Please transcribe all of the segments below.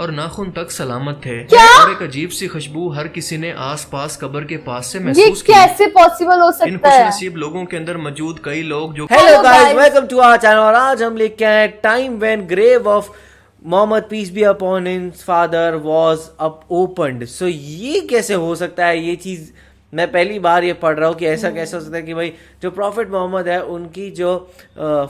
اور ناخن تک سلامت تھے اور ایک عجیب سی خوشبو ہر کسی نے آس پاس قبر کے پاس سے محسوس کی. یہ کیسے پاسبل ہو ان سکتا خوش ہے؟ نصیب لوگوں کے اندر موجود کئی لوگ جو hello guys, welcome to our channel. اور آج ہم لے کے آئے time when grave of Muhammad peace be upon his father was opened. So یہ کیسے ہو سکتا ہے؟ یہ چیز میں پہلی بار یہ پڑھ رہا ہوں کہ ایسا کیسے ہو سکتا ہے کہ بھائی جو پروفٹ محمد ہے ان کی جو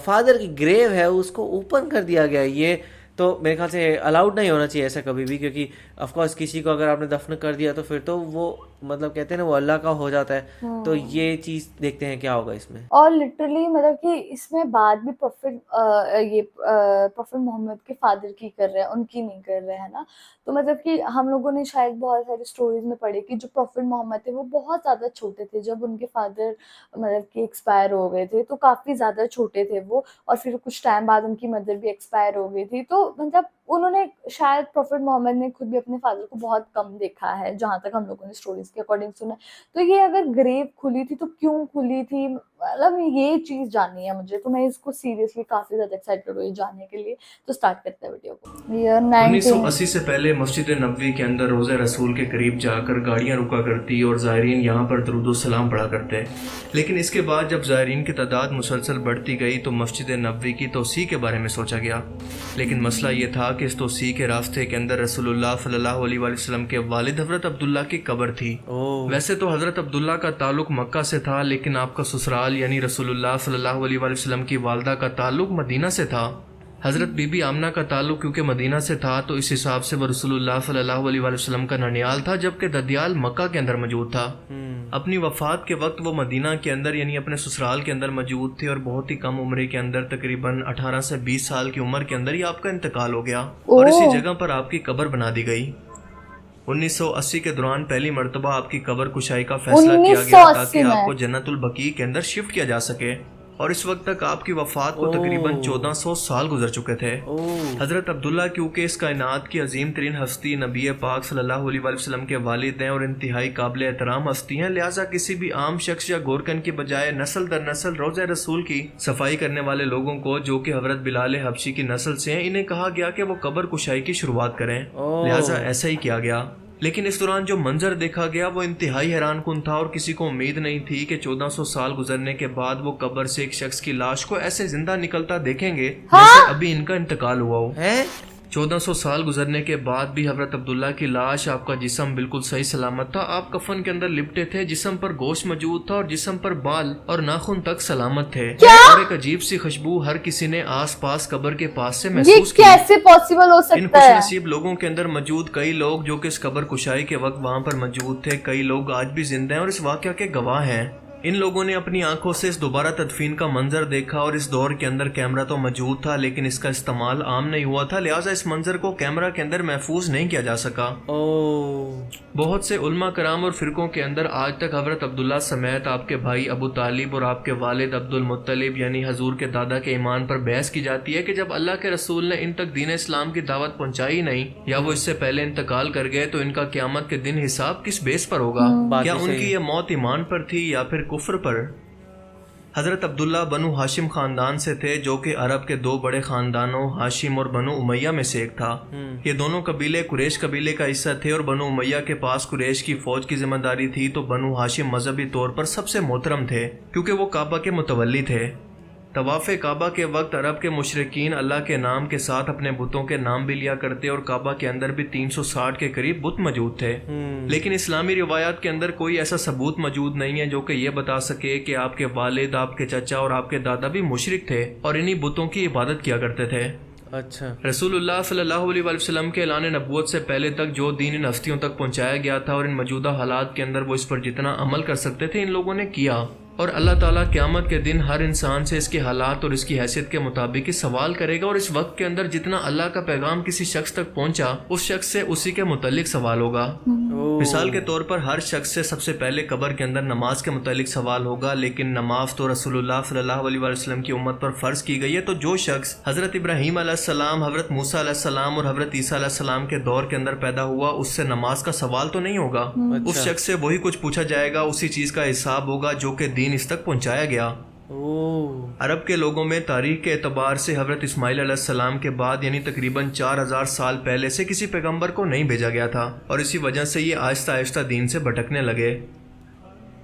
فادر کی گریو ہے اس کو اوپن کر دیا گیا. یہ تو میرے خیال سے الاؤڈ نہیں ہونا چاہیے ایسا کبھی بھی، کیونکہ آف کورس کسی کو اگر آپ نے دفن کر دیا تو پھر تو وہ مطلب کہتے ہیں نا وہ اللہ کا ہو جاتا ہے. تو یہ چیز دیکھتے ہیں کیا ہوگا اس میں. اور لٹرلی مطلب کہ اس میں بات بھی پروفٹ محمد کے فادر کی کر رہے ہیں، ان کی نہیں کر رہے ہیں نا. تو مطلب کہ ہم لوگوں نے شاید بہت ساری اسٹوریز میں پڑھی کہ جو پروفٹ محمد تھے وہ بہت زیادہ چھوٹے تھے جب ان کے فادر مطلب کہ ایکسپائر ہو گئے تھے. تو کافی زیادہ چھوٹے تھے وہ، اور پھر کچھ ٹائم بعد ان کی مدر بھی ایکسپائر ہو گئی تھی. تو مطلب انہوں نے شاید پروفٹ محمد نے خود بھی اپنے فادر کو بہت کم دیکھا ہے، جہاں تک ہم لوگوں نے اسٹوریز کے اکارڈنگ سنا. تو یہ اگر گریو کھلی تھی تو کیوں کھلی تھی، مطلب یہ چیز جاننی ہے مجھے. تو میں اس کو سیریسلی کافی زیادہ ایکسائٹیڈ ہوئی جاننے کے لیے. تو سٹارٹ کرتے ہیں ویڈیو کو. 1980 سے پہلے مسجد نبوی کے اندر روضہ رسول کے قریب جا کر گاڑیاں رکا کرتی اور زائرین یہاں پر درود و سلام پڑھا کرتے. لیکن اس کے بعد جب زائرین کی تعداد مسلسل بڑھتی گئی تو مسجد نبوی کی توسیع کے بارے میں سوچا گیا. لیکن مسئلہ یہ تھا کہ اس توسیع کے راستے کے اندر رسول اللہ صلی اللہ علیہ وسلم کے والد حضرت عبداللہ کی قبر تھی. ویسے تو حضرت عبداللہ کا تعلق مکہ سے تھا، لیکن آپ کا سسرال یعنی رسول اللہ صلی اللہ علیہ وسلم کی والدہ کا تعلق مدینہ سے تھا. حضرت بی بی آمنہ کا تعلق کیونکہ مدینہ سے تھا تو اس حساب سے وہ رسول اللہ صلی اللہ علیہ وسلم کا ننیال تھا، جبکہ ددیال مکہ کے اندر موجود تھا. اپنی وفات کے وقت وہ مدینہ کے اندر یعنی اپنے سسرال کے اندر موجود تھے، اور بہت ہی کم عمر کے اندر تقریباً 18 سے 20 سال کی عمر کے اندر ہی آپ کا انتقال ہو گیا اور اسی جگہ پر آپ کی قبر بنا دی گئی. 1980 کے دوران پہلی مرتبہ آپ کی قبر کشائی کا فیصلہ کیا گیا تاکہ آپ کو جنت البقیع کے اندر شفٹ کیا جا سکے، اور اس وقت تک آپ کی وفات کو تقریباً 1400 سال گزر چکے تھے. حضرت عبداللہ کیونکہ اس کائنات کی عظیم ترین ہستی نبی پاک صلی اللہ علیہ وسلم کے والد ہیں اور انتہائی قابل احترام ہستی ہیں، لہٰذا کسی بھی عام شخص یا گورکن کی بجائے نسل در نسل روضہ رسول کی صفائی کرنے والے لوگوں کو، جو کہ حضرت بلال حبشی کی نسل سے ہیں، انہیں کہا گیا کہ وہ قبر کشائی کی شروعات کریں. لہٰذا ایسا ہی کیا گیا. لیکن اس دوران جو منظر دیکھا گیا وہ انتہائی حیران کن تھا، اور کسی کو امید نہیں تھی کہ 1400 سال گزرنے کے بعد وہ قبر سے ایک شخص کی لاش کو ایسے زندہ نکلتا دیکھیں گے جیسے ابھی ان کا انتقال ہوا ہو. 1400 سال گزرنے کے بعد بھی حضرت عبداللہ کی لاش، آپ کا جسم بالکل صحیح سلامت تھا. آپ کفن کے اندر لپٹے تھے، جسم پر گوشت موجود تھا اور جسم پر بال اور ناخن تک سلامت تھے. اور ایک عجیب سی خوشبو ہر کسی نے آس پاس قبر کے پاس سے محسوس کی. یہ کیسے پاسبل ہو سکتا ہے؟ ان خوش نصیب لوگوں کے اندر موجود کئی لوگ جو کہ اس قبر کشائی کے وقت وہاں پر موجود تھے، کئی لوگ آج بھی زندہ ہیں اور اس واقعہ کے گواہ ہیں. ان لوگوں نے اپنی آنکھوں سے اس دوبارہ تدفین کا منظر دیکھا، اور اس دور کے اندر کیمرہ تو موجود تھا لیکن اس کا استعمال عام نہیں ہوا تھا، لہٰذا اس منظر کو کیمرہ کے اندر محفوظ نہیں کیا جا سکا. بہت سے علماء کرام اور فرقوں کے اندر آج تک حضرت عبداللہ سمیت آپ کے بھائی ابو طالب اور آپ کے والد عبد المطلب یعنی حضور کے دادا کے ایمان پر بحث کی جاتی ہے کہ جب اللہ کے رسول نے ان تک دین اسلام کی دعوت پہنچائی نہیں یا وہ اس سے پہلے انتقال کر گئے تو ان کا قیامت کے دن حساب کس بیس پر ہوگا؟ کیا ان کی یہ موت ایمان پر تھی یا پھر کفر پر؟ حضرت عبداللہ بنو ہاشم خاندان سے تھے، جو کہ عرب کے دو بڑے خاندانوں ہاشم اور بنو امیہ میں سے ایک تھا. یہ دونوں قبیلے قریش قبیلے کا حصہ تھے، اور بنو امیہ کے پاس قریش کی فوج کی ذمہ داری تھی. تو بنو ہاشم مذہبی طور پر سب سے محترم تھے کیونکہ وہ کعبہ کے متولی تھے. طواف کعبہ کے وقت عرب کے مشرکین اللہ کے نام کے ساتھ اپنے بتوں کے نام بھی لیا کرتے، اور کعبہ کے اندر بھی 360 کے قریب بت موجود تھے. لیکن اسلامی روایات کے اندر کوئی ایسا ثبوت موجود نہیں ہے جو کہ یہ بتا سکے کہ آپ کے والد، آپ کے چچا اور آپ کے دادا بھی مشرک تھے اور انہی بتوں کی عبادت کیا کرتے تھے. اچھا. رسول اللہ صلی اللہ علیہ وسلم کے اعلان نبوت سے پہلے تک جو دین ان ہستیوں تک پہنچایا گیا تھا اور ان موجودہ حالات کے اندر وہ اس پر جتنا عمل کر سکتے تھے ان لوگوں نے کیا، اور اللہ تعالیٰ قیامت کے دن ہر انسان سے اس کے حالات اور اس کی حیثیت کے مطابق ہی سوال کرے گا، اور اس وقت کے اندر جتنا اللہ کا پیغام کسی شخص تک پہنچا اس شخص سے اسی کے متعلق سوال ہوگا. مثال کے طور پر ہر شخص سے سب سے پہلے قبر کے اندر نماز کے متعلق سوال ہوگا، لیکن نماز تو رسول اللہ صلی اللہ علیہ وسلم کی امت پر فرض کی گئی ہے. تو جو شخص حضرت ابراہیم علیہ السلام، حضرت موسیٰ علیہ السلام اور حضرت عیسیٰ علیہ السلام کے دور کے اندر پیدا ہوا اس سے نماز کا سوال تو نہیں ہوگا. اس شخص سے وہی کچھ پوچھا جائے گا، اسی چیز کا حساب ہوگا جو کہ دین اس تک پہنچایا گیا. عرب کے لوگوں میں تاریخ کے اعتبار سے حضرت اسماعیل علیہ السلام کے بعد یعنی تقریباً 4000 سال پہلے سے کسی پیغمبر کو نہیں بھیجا گیا تھا، اور اسی وجہ سے یہ آہستہ آہستہ دین سے بھٹکنے لگے۔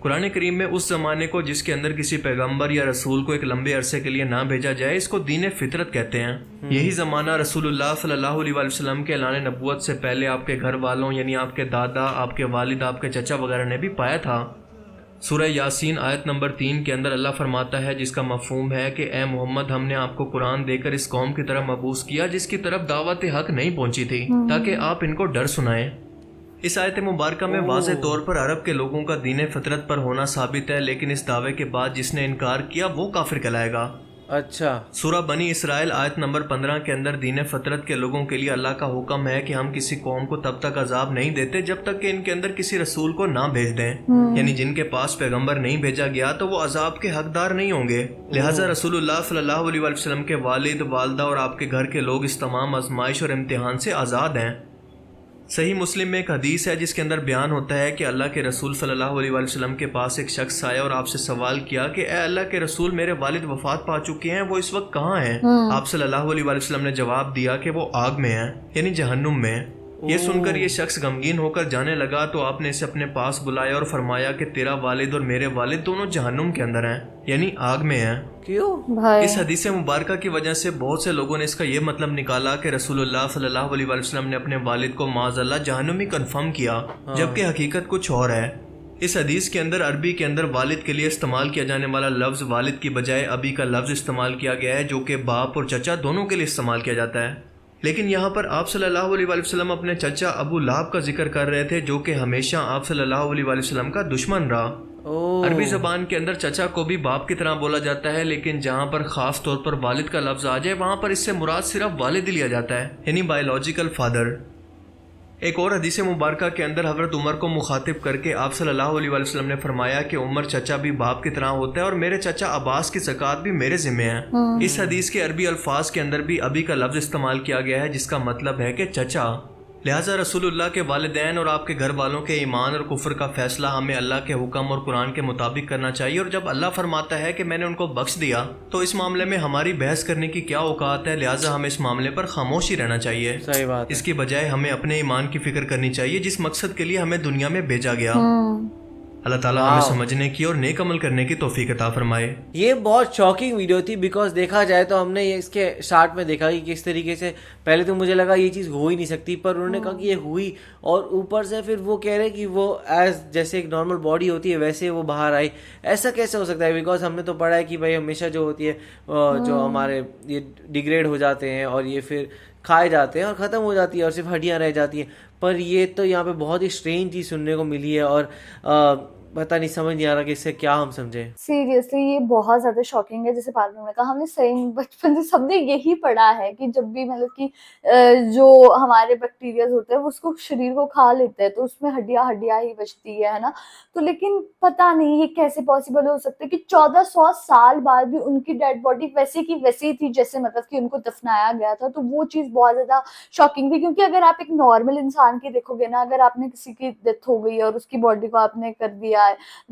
قرآن کریم میں اس زمانے کو جس کے اندر کسی پیغمبر یا رسول کو ایک لمبے عرصے کے لیے نہ بھیجا جائے، اس کو دین فطرت کہتے ہیں۔ یہی زمانہ رسول اللہ صلی اللہ علیہ وآلہ وسلم کے اعلان نبوت سے پہلے آپ کے گھر والوں یعنی آپ کے دادا، آپ کے والد، آپ کے چچا وغیرہ نے بھی پایا تھا۔ سورہ یاسین آیت نمبر 3 کے اندر اللہ فرماتا ہے، جس کا مفہوم ہے کہ اے محمد، ہم نے آپ کو قرآن دے کر اس قوم کی طرف مبعوث کیا جس کی طرف دعوت حق نہیں پہنچی تھی، تاکہ آپ ان کو ڈر سنائیں۔ اس آیت مبارکہ میں واضح طور پر عرب کے لوگوں کا دین فطرت پر ہونا ثابت ہے، لیکن اس دعوے کے بعد جس نے انکار کیا وہ کافر کہلائے گا۔ اچھا، سورہ بنی اسرائیل آیت نمبر 15 کے اندر دین فطرت کے لوگوں کے لیے اللہ کا حکم ہے کہ ہم کسی قوم کو تب تک عذاب نہیں دیتے جب تک کہ ان کے اندر کسی رسول کو نہ بھیج دیں، یعنی جن کے پاس پیغمبر نہیں بھیجا گیا تو وہ عذاب کے حقدار نہیں ہوں گے۔ لہٰذا رسول اللہ صلی اللہ علیہ وآلہ وسلم کے والد، والدہ اور آپ کے گھر کے لوگ اس تمام آزمائش اور امتحان سے آزاد ہیں۔ صحیح مسلم میں ایک حدیث ہے جس کے اندر بیان ہوتا ہے کہ اللہ کے رسول صلی اللہ علیہ وآلہ وسلم کے پاس ایک شخص آیا اور آپ سے سوال کیا کہ اے اللہ کے رسول، میرے والد وفات پا چکے ہیں، وہ اس وقت کہاں ہیں؟ آپ صلی اللہ علیہ وآلہ وسلم نے جواب دیا کہ وہ آگ میں ہیں، یعنی جہنم میں۔ یہ سن کر یہ شخص غمگین ہو کر جانے لگا تو آپ نے اسے اپنے پاس بلایا اور فرمایا کہ تیرا والد اور میرے والد دونوں جہنم کے اندر ہیں، یعنی آگ میں ہیں۔ کیوں؟ اس حدیث مبارکہ کی وجہ سے بہت سے لوگوں نے اس کا یہ مطلب نکالا کہ رسول اللہ صلی اللہ علیہ وآلہ وسلم نے اپنے والد کو معاذ اللہ جہنمی کنفرم کیا، جبکہ حقیقت کچھ اور ہے۔ اس حدیث کے اندر عربی کے اندر والد کے لیے استعمال کیا جانے والا لفظ والد کی بجائے ابی کا لفظ استعمال کیا گیا ہے، جو کہ باپ اور چچا دونوں کے لیے استعمال کیا جاتا ہے۔ لیکن یہاں پر آپ صلی اللہ علیہ وآلہ وسلم اپنے چچا ابو لہب کا ذکر کر رہے تھے، جو کہ ہمیشہ آپ صلی اللہ علیہ وآلہ وسلم کا دشمن رہا۔ عربی زبان کے اندر چچا کو بھی باپ کی طرح بولا جاتا ہے، لیکن جہاں پر خاص طور پر والد کا لفظ آ جائے وہاں پر اس سے مراد صرف والد ہی لیا جاتا ہے، یعنی بایولوجیکل فادر۔ ایک اور حدیث مبارکہ کے اندر حضرت عمر کو مخاطب کر کے آپ صلی اللہ علیہ وآلہ وسلم نے فرمایا کہ عمر چچا بھی باپ کی طرح ہوتا ہے اور میرے چچا عباس کی زکوٰۃ بھی میرے ذمہ ہے۔ اس حدیث کے عربی الفاظ کے اندر بھی ابی کا لفظ استعمال کیا گیا ہے، جس کا مطلب ہے کہ چچا۔ لہٰذا رسول اللہ کے والدین اور آپ کے گھر والوں کے ایمان اور کفر کا فیصلہ ہمیں اللہ کے حکم اور قرآن کے مطابق کرنا چاہیے، اور جب اللہ فرماتا ہے کہ میں نے ان کو بخش دیا تو اس معاملے میں ہماری بحث کرنے کی کیا اوقات ہے، لہٰذا ہمیں اس معاملے پر خاموش ہی رہنا چاہیے۔ صحیح بات ہے۔ اس کی بجائے ہمیں اپنے ایمان کی فکر کرنی چاہیے جس مقصد کے لیے ہمیں دنیا میں بھیجا گیا۔ اللہ تعالیٰ ہمیں سمجھنے کی اور نیک عمل کرنے کی توفیق عطا فرمائے۔ یہ بہت شاکنگ ویڈیو تھی، بیکاز دیکھا جائے تو ہم نے یہ اس کے اسٹارٹ میں دیکھا کہ کس طریقے سے پہلے تو مجھے لگا یہ چیز ہو ہی نہیں سکتی، پر انہوں نے کہا کہ یہ ہوئی، اور اوپر سے پھر وہ کہہ رہے کہ وہ ایز جیسے ایک نارمل باڈی ہوتی ہے ویسے وہ باہر آئی۔ ایسا کیسے ہو سکتا ہے؟ بیکاز ہم نے تو پڑھا ہے کہ بھائی ہمیشہ جو ہوتی ہے جو ہمارے یہ ڈیگریڈ ہو جاتے ہیں اور یہ پھر کھائے جاتے ہیں اور ختم ہو جاتی ہے اور صرف ہڈیاں رہ جاتی ہیں، پر یہ تو یہاں پہ بہت ہی اسٹرینج چیز سننے کو ملی ہے، اور پتہ نہیں سمجھ نہیں آ رہا کہ اس سے کیا ہم سمجھیں۔ سیریسلی یہ بہت زیادہ شاکنگ ہے، جیسے پارلر نے کہا، ہم نے صحیح بچپن سے سب نے یہی پڑھا ہے کہ جب بھی مطلب کہ جو ہمارے بیکٹیریاز ہوتے ہیں وہ اس کو شریر کو کھا لیتے ہیں تو اس میں ہڈیاں ہی بچتی ہے نا۔ تو لیکن پتہ نہیں یہ کیسے پاسبل ہو سکتا ہے کہ 1400 سال بعد بھی ان کی ڈیڈ باڈی ویسے کی ویسی تھی جیسے مطلب کہ ان کو دفنایا گیا تھا۔ تو وہ چیز بہت زیادہ شاکنگ تھی، کیونکہ اگر آپ ایک نارمل انسان کی دیکھو گے نا، اگر آپ نے کسی کی ڈیتھ ہو گئی اور اس کی باڈی کو آپ نے کر دیا ہے،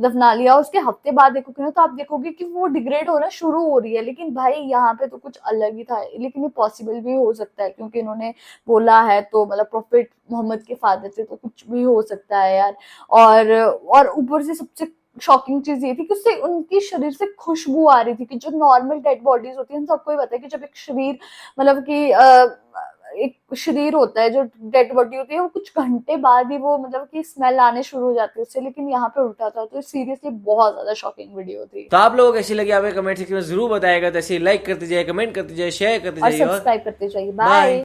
دفنا لیا، اس کے ہفتے بعد دیکھو گے نا تو آپ دیکھو گے کہ وہ ڈیگریڈ ہونا شروع ہو رہی ہے، لیکن بھائی یہاں پہ تو کچھ الگ ہی تھا۔ لیکن یہ پاسبل بھی ہو سکتا ہے کیونکہ انہوں نے بولا ہے، تو مطلب پروفٹ محمد کے فادر سے تو کچھ بھی ہو سکتا ہے یار۔ اور اوپر سے سب سے شاکنگ چیز یہ تھی کہ اس سے ان کی شریر سے خوشبو آ رہی تھی، کہ جو نارمل ڈیڈ باڈیز ہوتی ہیں ہم سب کو ہی پتا ہے کہ جب ایک شریر مطلب کہ ایک شریر ہوتا ہے جو ڈیڈ باڈی ہوتی ہے وہ کچھ گھنٹے بعد ہی وہ مطلب کہ اسمیل آنے شروع ہو جاتی ہے اس سے، لیکن یہاں پہ الٹا تھا۔ تو سیریسلی بہت زیادہ شاکنگ ویڈیو تھی۔ تو آپ لوگوں کو کیسی لگی آپ کمنٹ سیکشن میں ضرور بتائے گا، تو ایسے لائک کرتے جائے، کمنٹ کرتے جائے، شیئر کرتے اور جائیے سبسکرائب کرتے جائیے۔ بائے۔